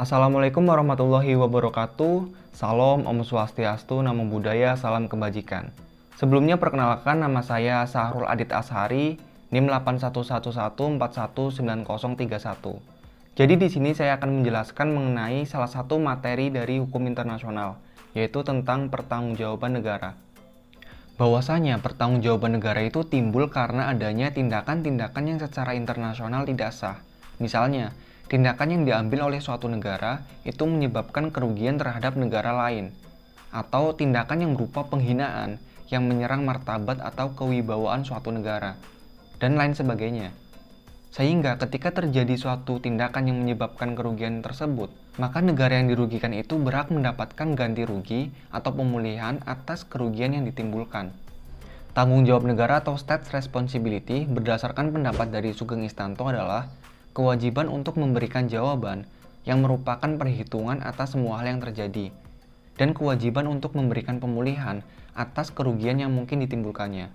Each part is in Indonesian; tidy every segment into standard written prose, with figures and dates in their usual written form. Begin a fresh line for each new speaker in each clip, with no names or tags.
Assalamualaikum warahmatullahi wabarakatuh. Salam, Om Swastiastu, Namo Buddhaya, salam kebajikan. Sebelumnya perkenalkan, nama saya Sahrul Adit Ashari, NIM 8111419031. Jadi di sini saya akan menjelaskan mengenai salah satu materi dari hukum internasional, yaitu tentang pertanggungjawaban negara. Bahwasanya pertanggungjawaban negara itu timbul karena adanya tindakan-tindakan yang secara internasional tidak sah. Misalnya, tindakan yang diambil oleh suatu negara itu menyebabkan kerugian terhadap negara lain, atau tindakan yang berupa penghinaan yang menyerang martabat atau kewibawaan suatu negara, dan lain sebagainya. Sehingga ketika terjadi suatu tindakan yang menyebabkan kerugian tersebut, maka negara yang dirugikan itu berhak mendapatkan ganti rugi atau pemulihan atas kerugian yang ditimbulkan. Tanggung jawab negara atau state responsibility berdasarkan pendapat dari Sugeng Istanto adalah kewajiban untuk memberikan jawaban yang merupakan perhitungan atas semua hal yang terjadi, dan kewajiban untuk memberikan pemulihan atas kerugian yang mungkin ditimbulkannya.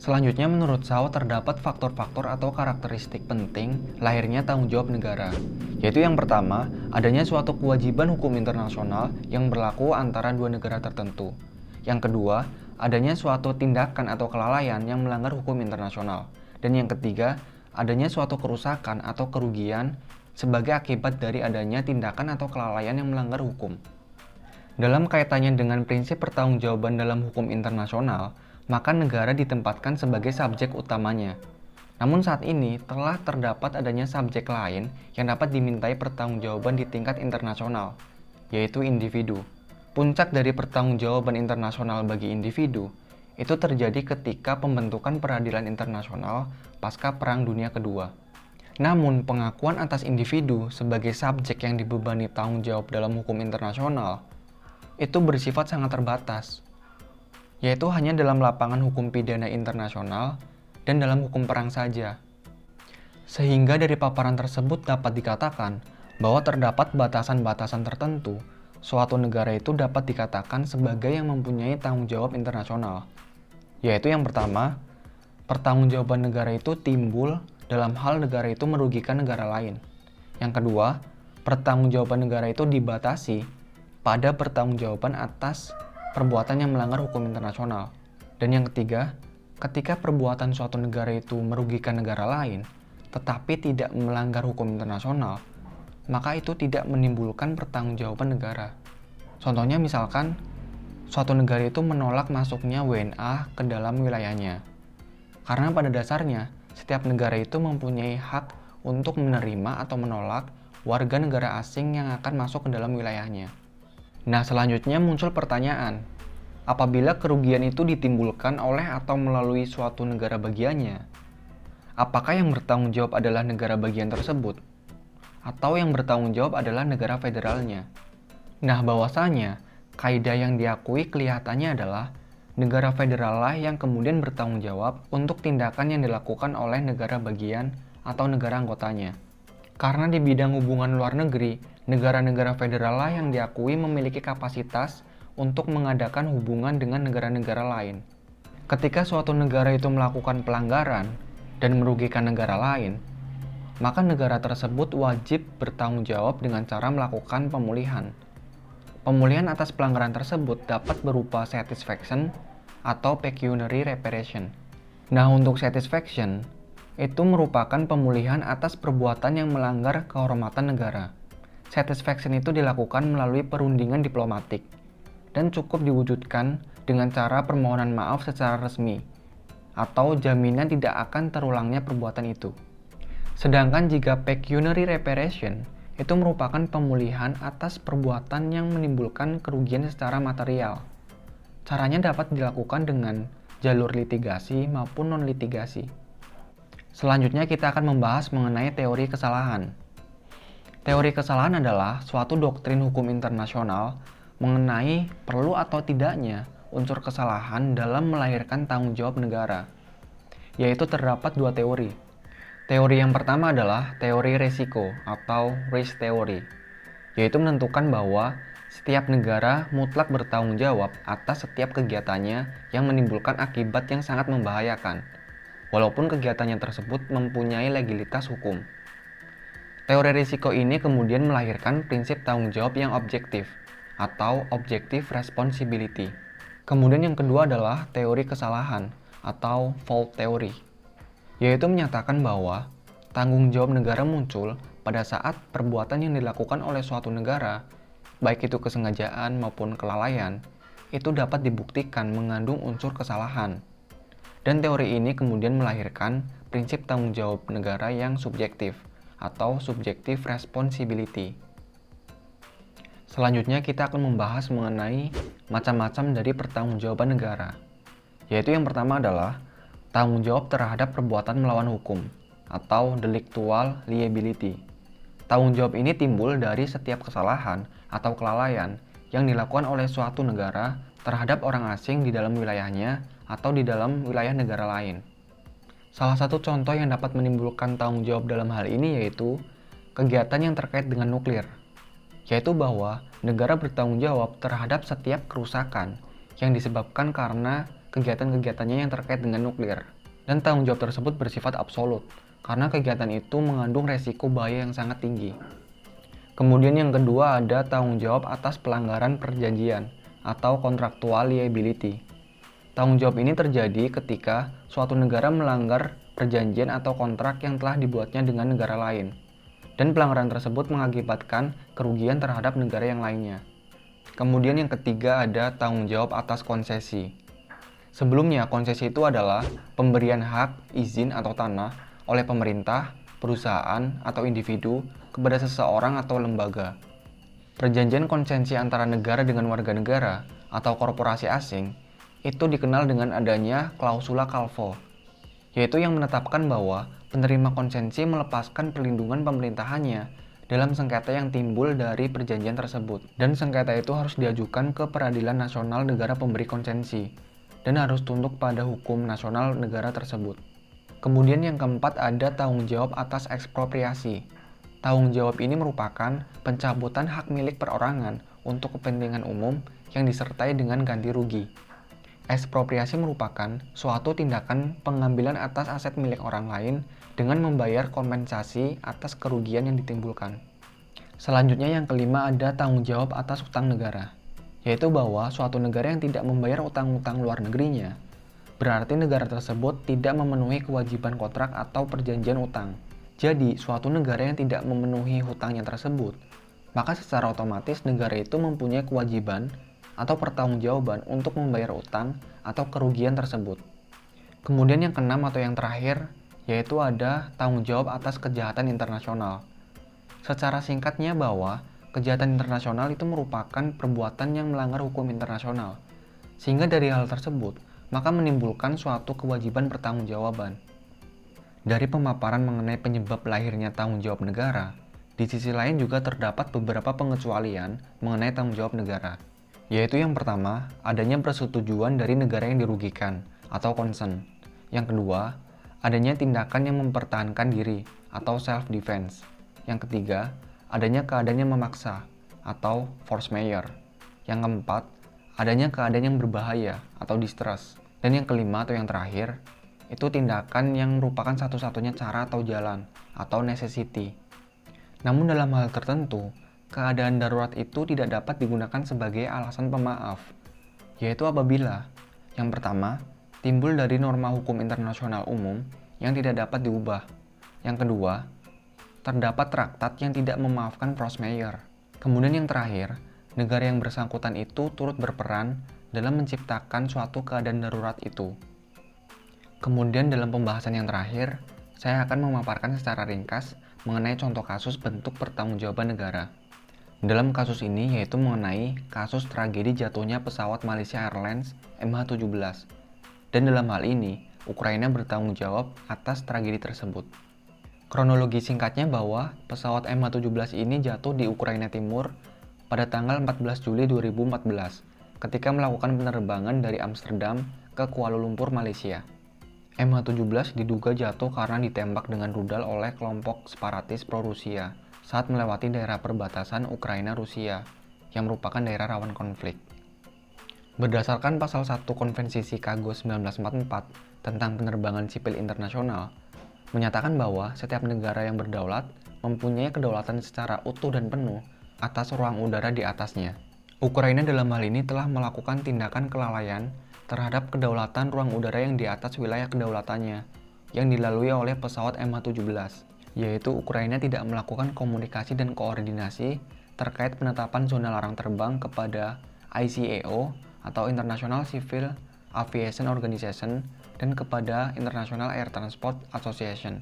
Selanjutnya, menurut Shaw terdapat faktor-faktor atau karakteristik penting lahirnya tanggung jawab negara, yaitu yang pertama, adanya suatu kewajiban hukum internasional yang berlaku antara dua negara tertentu. Yang kedua, adanya suatu tindakan atau kelalaian yang melanggar hukum internasional. Dan yang ketiga, adanya suatu kerusakan atau kerugian sebagai akibat dari adanya tindakan atau kelalaian yang melanggar hukum. Dalam kaitannya dengan prinsip pertanggungjawaban dalam hukum internasional, maka negara ditempatkan sebagai subjek utamanya. Namun saat ini telah terdapat adanya subjek lain yang dapat dimintai pertanggungjawaban di tingkat internasional, yaitu individu. Puncak dari pertanggungjawaban internasional bagi individu itu terjadi ketika pembentukan peradilan internasional pasca Perang Dunia Kedua. Namun pengakuan atas individu sebagai subjek yang dibebani tanggung jawab dalam hukum internasional itu bersifat sangat terbatas, yaitu hanya dalam lapangan hukum pidana internasional dan dalam hukum perang saja. Sehingga dari paparan tersebut dapat dikatakan bahwa terdapat batasan-batasan tertentu suatu negara itu dapat dikatakan sebagai yang mempunyai tanggung jawab internasional. Yaitu yang pertama, pertanggungjawaban negara itu timbul dalam hal negara itu merugikan negara lain. Yang kedua, pertanggungjawaban negara itu dibatasi pada pertanggungjawaban atas perbuatan yang melanggar hukum internasional. Dan yang ketiga, ketika perbuatan suatu negara itu merugikan negara lain, tetapi tidak melanggar hukum internasional, maka itu tidak menimbulkan pertanggungjawaban negara. Contohnya misalkan, suatu negara itu menolak masuknya WNA ke dalam wilayahnya. Karena pada dasarnya, setiap negara itu mempunyai hak untuk menerima atau menolak warga negara asing yang akan masuk ke dalam wilayahnya. Nah, selanjutnya muncul pertanyaan, apabila kerugian itu ditimbulkan oleh atau melalui suatu negara bagiannya, apakah yang bertanggung jawab adalah negara bagian tersebut? Atau yang bertanggung jawab adalah negara federalnya? Nah, bahwasanya kaidah yang diakui kelihatannya adalah negara federal lah yang kemudian bertanggung jawab untuk tindakan yang dilakukan oleh negara bagian atau negara anggotanya. Karena di bidang hubungan luar negeri, negara-negara federal lah yang diakui memiliki kapasitas untuk mengadakan hubungan dengan negara-negara lain. Ketika suatu negara itu melakukan pelanggaran dan merugikan negara lain, maka negara tersebut wajib bertanggung jawab dengan cara melakukan pemulihan. Pemulihan atas pelanggaran tersebut dapat berupa satisfaction atau pecuniary reparation. Nah, untuk satisfaction, itu merupakan pemulihan atas perbuatan yang melanggar kehormatan negara. Satisfaction itu dilakukan melalui perundingan diplomatik dan cukup diwujudkan dengan cara permohonan maaf secara resmi atau jaminan tidak akan terulangnya perbuatan itu. Sedangkan jika pecuniary reparation itu merupakan pemulihan atas perbuatan yang menimbulkan kerugian secara material. Caranya dapat dilakukan dengan jalur litigasi maupun non-litigasi. Selanjutnya kita akan membahas mengenai teori kesalahan. Teori kesalahan adalah suatu doktrin hukum internasional mengenai perlu atau tidaknya unsur kesalahan dalam melahirkan tanggung jawab negara. Yaitu terdapat dua teori. Teori yang pertama adalah teori resiko atau risk theory, yaitu menentukan bahwa setiap negara mutlak bertanggung jawab atas setiap kegiatannya yang menimbulkan akibat yang sangat membahayakan, walaupun kegiatannya tersebut mempunyai legalitas hukum. Teori risiko ini kemudian melahirkan prinsip tanggung jawab yang objektif atau objective responsibility. Kemudian yang kedua adalah teori kesalahan atau fault theory, yaitu menyatakan bahwa tanggung jawab negara muncul pada saat perbuatan yang dilakukan oleh suatu negara, baik itu kesengajaan maupun kelalaian, itu dapat dibuktikan mengandung unsur kesalahan. Dan teori ini kemudian melahirkan prinsip tanggung jawab negara yang subjektif atau subjective responsibility. Selanjutnya kita akan membahas mengenai macam-macam dari pertanggungjawaban negara, yaitu yang pertama adalah tanggung jawab terhadap perbuatan melawan hukum atau delictual liability. Tanggung jawab ini timbul dari setiap kesalahan atau kelalaian yang dilakukan oleh suatu negara terhadap orang asing di dalam wilayahnya atau di dalam wilayah negara lain. Salah satu contoh yang dapat menimbulkan tanggung jawab dalam hal ini yaitu kegiatan yang terkait dengan nuklir, yaitu bahwa negara bertanggung jawab terhadap setiap kerusakan yang disebabkan karena kegiatan-kegiatannya yang terkait dengan nuklir. Dan tanggung jawab tersebut bersifat absolut, karena kegiatan itu mengandung resiko bahaya yang sangat tinggi. Kemudian yang kedua ada tanggung jawab atas pelanggaran perjanjian atau contractual liability. Tanggung jawab ini terjadi ketika suatu negara melanggar perjanjian atau kontrak yang telah dibuatnya dengan negara lain, dan pelanggaran tersebut mengakibatkan kerugian terhadap negara yang lainnya. Kemudian yang ketiga ada tanggung jawab atas konsesi. Sebelumnya, konsesi itu adalah pemberian hak, izin atau tanah oleh pemerintah, perusahaan, atau individu kepada seseorang atau lembaga. Perjanjian konsensi antara negara dengan warga negara atau korporasi asing itu dikenal dengan adanya klausula Calvo, yaitu yang menetapkan bahwa penerima konsensi melepaskan perlindungan pemerintahannya dalam sengketa yang timbul dari perjanjian tersebut, dan sengketa itu harus diajukan ke Peradilan Nasional negara pemberi konsensi dan harus tunduk pada hukum nasional negara tersebut. Kemudian yang keempat ada tanggung jawab atas ekspropriasi. Tanggung jawab ini merupakan pencabutan hak milik perorangan untuk kepentingan umum yang disertai dengan ganti rugi. Ekspropriasi merupakan suatu tindakan pengambilan atas aset milik orang lain dengan membayar kompensasi atas kerugian yang ditimbulkan. Selanjutnya yang kelima ada tanggung jawab atas utang negara, yaitu bahwa suatu negara yang tidak membayar utang-utang luar negerinya, berarti negara tersebut tidak memenuhi kewajiban kontrak atau perjanjian utang. Jadi, suatu negara yang tidak memenuhi hutangnya tersebut, maka secara otomatis negara itu mempunyai kewajiban atau pertanggungjawaban untuk membayar utang atau kerugian tersebut. Kemudian yang keenam atau yang terakhir, yaitu ada tanggung jawab atas kejahatan internasional. Secara singkatnya bahwa kejahatan internasional itu merupakan perbuatan yang melanggar hukum internasional, sehingga dari hal tersebut, maka menimbulkan suatu kewajiban pertanggungjawaban. Dari pemaparan mengenai penyebab lahirnya tanggung jawab negara, di sisi lain juga terdapat beberapa pengecualian mengenai tanggung jawab negara. Yaitu yang pertama, adanya persetujuan dari negara yang dirugikan atau consent. Yang kedua, adanya tindakan yang mempertahankan diri atau self-defense. Yang ketiga, adanya keadaan yang memaksa atau force majeure. Yang keempat, adanya keadaan yang berbahaya atau distress. Dan yang kelima atau yang terakhir, itu tindakan yang merupakan satu-satunya cara atau jalan atau necessity. Namun dalam hal tertentu, keadaan darurat itu tidak dapat digunakan sebagai alasan pemaaf, yaitu apabila yang pertama, timbul dari norma hukum internasional umum yang tidak dapat diubah. Yang kedua, terdapat traktat yang tidak memaafkan force majeure. Kemudian yang terakhir, negara yang bersangkutan itu turut berperan dalam menciptakan suatu keadaan darurat itu. Kemudian dalam pembahasan yang terakhir, saya akan memaparkan secara ringkas mengenai contoh kasus bentuk pertanggungjawaban negara. Dalam kasus ini yaitu mengenai kasus tragedi jatuhnya pesawat Malaysia Airlines MH17. Dan dalam hal ini, Ukraina bertanggung jawab atas tragedi tersebut. Kronologi singkatnya bahwa pesawat MH17 ini jatuh di Ukraina Timur pada tanggal 14 Juli 2014 ketika melakukan penerbangan dari Amsterdam ke Kuala Lumpur, Malaysia. MH17 diduga jatuh karena ditembak dengan rudal oleh kelompok separatis pro-Rusia saat melewati daerah perbatasan Ukraina-Rusia yang merupakan daerah rawan konflik. Berdasarkan pasal 1 Konvensi Chicago 1944 tentang penerbangan sipil internasional, menyatakan bahwa setiap negara yang berdaulat mempunyai kedaulatan secara utuh dan penuh atas ruang udara di atasnya. Ukraina dalam hal ini telah melakukan tindakan kelalaian terhadap kedaulatan ruang udara yang di atas wilayah kedaulatannya, yang dilalui oleh pesawat MH17, yaitu Ukraina tidak melakukan komunikasi dan koordinasi terkait penetapan zona larang terbang kepada ICAO atau International Civil Aviation Organization dan kepada International Air Transport Association.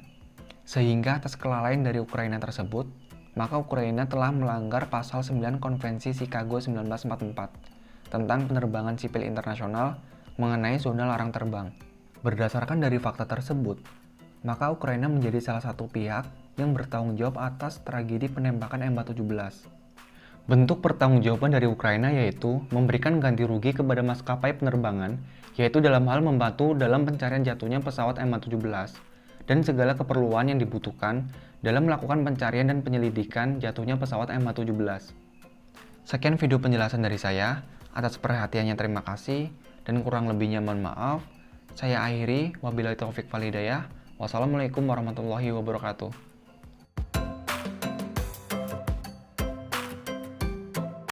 Sehingga atas kelalaian dari Ukraina tersebut, maka Ukraina telah melanggar pasal 9 Konvensi Chicago 1944 tentang penerbangan sipil internasional mengenai zona larang terbang. Berdasarkan dari fakta tersebut, maka Ukraina menjadi salah satu pihak yang bertanggung jawab atas tragedi penembakan MH17. Bentuk pertanggungjawaban dari Ukraina yaitu memberikan ganti rugi kepada maskapai penerbangan, yaitu dalam hal membantu dalam pencarian jatuhnya pesawat MH17 dan segala keperluan yang dibutuhkan dalam melakukan pencarian dan penyelidikan jatuhnya pesawat MH17. Sekian video penjelasan dari saya. Atas perhatiannya terima kasih, dan kurang lebihnya mohon maaf. Saya akhiri, wabillahi taufik wal hidayah. Wassalamualaikum warahmatullahi wabarakatuh.